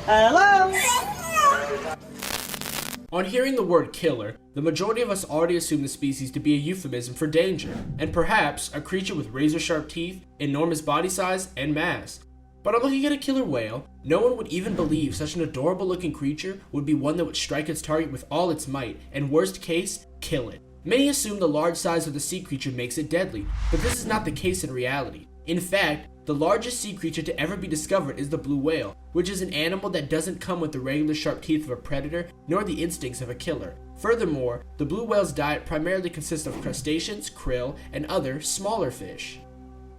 Hello? On hearing the word killer, the majority of us already assume the species to be a euphemism for danger, and perhaps a creature with razor-sharp teeth, enormous body size, and mass. But on looking at a killer whale, no one would even believe such an adorable-looking creature would be one that would strike its target with all its might, and worst case, kill it. Many assume the large size of the sea creature makes it deadly, but this is not the case in reality. In fact, the largest sea creature to ever be discovered is the blue whale, which is an animal that doesn't come with the regular sharp teeth of a predator, nor the instincts of a killer. Furthermore, the blue whale's diet primarily consists of crustaceans, krill, and other, smaller fish.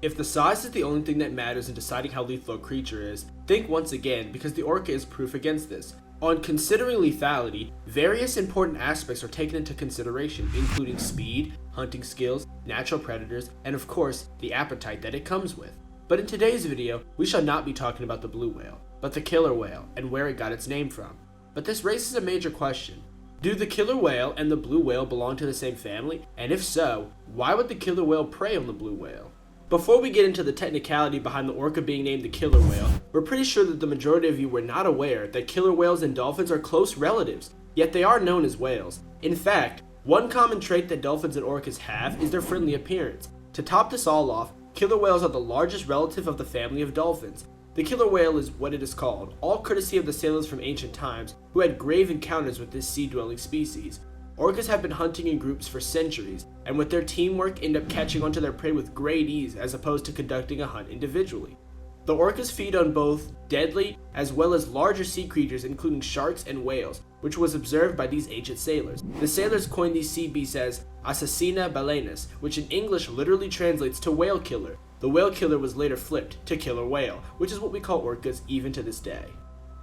If the size is the only thing that matters in deciding how lethal a creature is, think once again, because the orca is proof against this. On considering lethality, various important aspects are taken into consideration, including speed, hunting skills, natural predators, and of course, the appetite that it comes with. But in today's video, we shall not be talking about the blue whale, but the killer whale, and where it got its name from. But this raises a major question. Do the killer whale and the blue whale belong to the same family? And if so, why would the killer whale prey on the blue whale? Before we get into the technicality behind the orca being named the killer whale, we're pretty sure that the majority of you were not aware that killer whales and dolphins are close relatives, yet they are known as whales. In fact, one common trait that dolphins and orcas have is their friendly appearance. To top this all off, killer whales are the largest relative of the family of dolphins. The killer whale is what it is called, all courtesy of the sailors from ancient times who had grave encounters with this sea-dwelling species. Orcas have been hunting in groups for centuries, and with their teamwork end up catching onto their prey with great ease as opposed to conducting a hunt individually. The orcas feed on both deadly as well as larger sea creatures including sharks and whales, which was observed by these ancient sailors. The sailors coined these sea beasts as assassina balenas, which in English literally translates to whale killer. The whale killer was later flipped to killer whale, which is what we call orcas even to this day.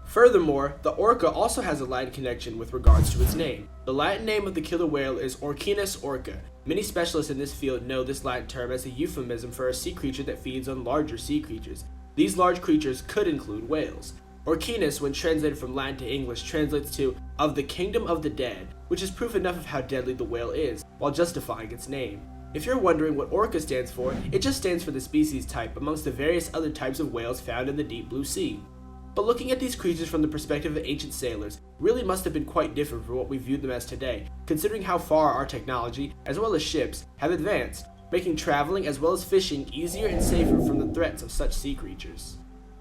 Furthermore, the orca also has a Latin connection with regards to its name. The Latin name of the killer whale is Orcinus orca. Many specialists in this field know this Latin term as a euphemism for a sea creature that feeds on larger sea creatures. These large creatures could include whales. Orcinus, when translated from Latin to English, translates to of the kingdom of the dead, which is proof enough of how deadly the whale is, while justifying its name. If you're wondering what orca stands for, it just stands for the species type amongst the various other types of whales found in the deep blue sea. But looking at these creatures from the perspective of ancient sailors really must have been quite different from what we view them as today, considering how far our technology, as well as ships, have advanced, making traveling as well as fishing easier and safer from the threats of such sea creatures.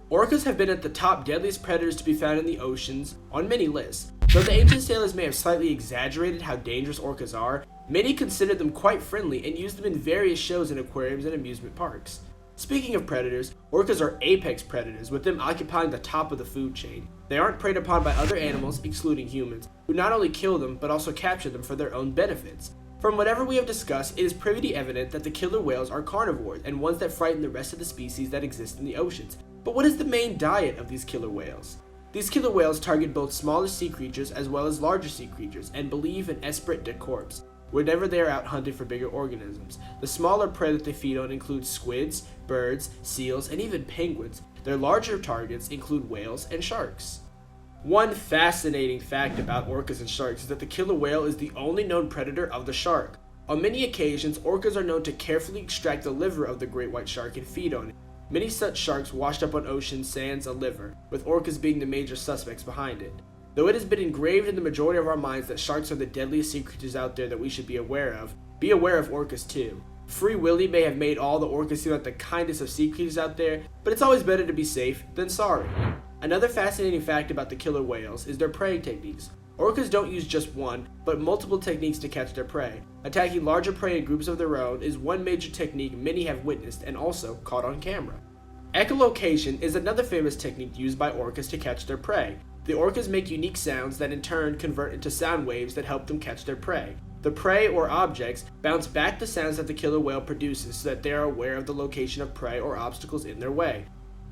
Orcas have been at the top deadliest predators to be found in the oceans on many lists. Though the ancient sailors may have slightly exaggerated how dangerous orcas are, many considered them quite friendly and used them in various shows in aquariums and amusement parks. Speaking of predators, orcas are apex predators, with them occupying the top of the food chain. They aren't preyed upon by other animals, excluding humans, who not only kill them, but also capture them for their own benefits. From whatever we have discussed, it is pretty evident that the killer whales are carnivores, and ones that frighten the rest of the species that exist in the oceans. But what is the main diet of these killer whales? These killer whales target both smaller sea creatures as well as larger sea creatures, and believe in esprit de corps whenever they are out hunting for bigger organisms. The smaller prey that they feed on includes squids, birds, seals, and even penguins. Their larger targets include whales and sharks. One fascinating fact about orcas and sharks is that the killer whale is the only known predator of the shark. On many occasions, orcas are known to carefully extract the liver of the great white shark and feed on it. Many such sharks washed up on ocean sands a liver, with orcas being the major suspects behind it. Though it has been engraved in the majority of our minds that sharks are the deadliest sea creatures out there that we should be aware of orcas too. Free Willy may have made all the orcas seem like the kindest of sea creatures out there, but it's always better to be safe than sorry. Another fascinating fact about the killer whales is their preying techniques. Orcas don't use just one, but multiple techniques to catch their prey. Attacking larger prey in groups of their own is one major technique many have witnessed and also caught on camera. Echolocation is another famous technique used by orcas to catch their prey. The orcas make unique sounds that in turn convert into sound waves that help them catch their prey. The prey or objects bounce back the sounds that the killer whale produces so that they are aware of the location of prey or obstacles in their way.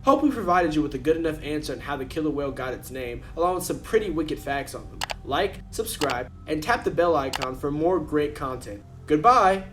Hope we provided you with a good enough answer on how the killer whale got its name, along with some pretty wicked facts on them. Like, subscribe, and tap the bell icon for more great content. Goodbye!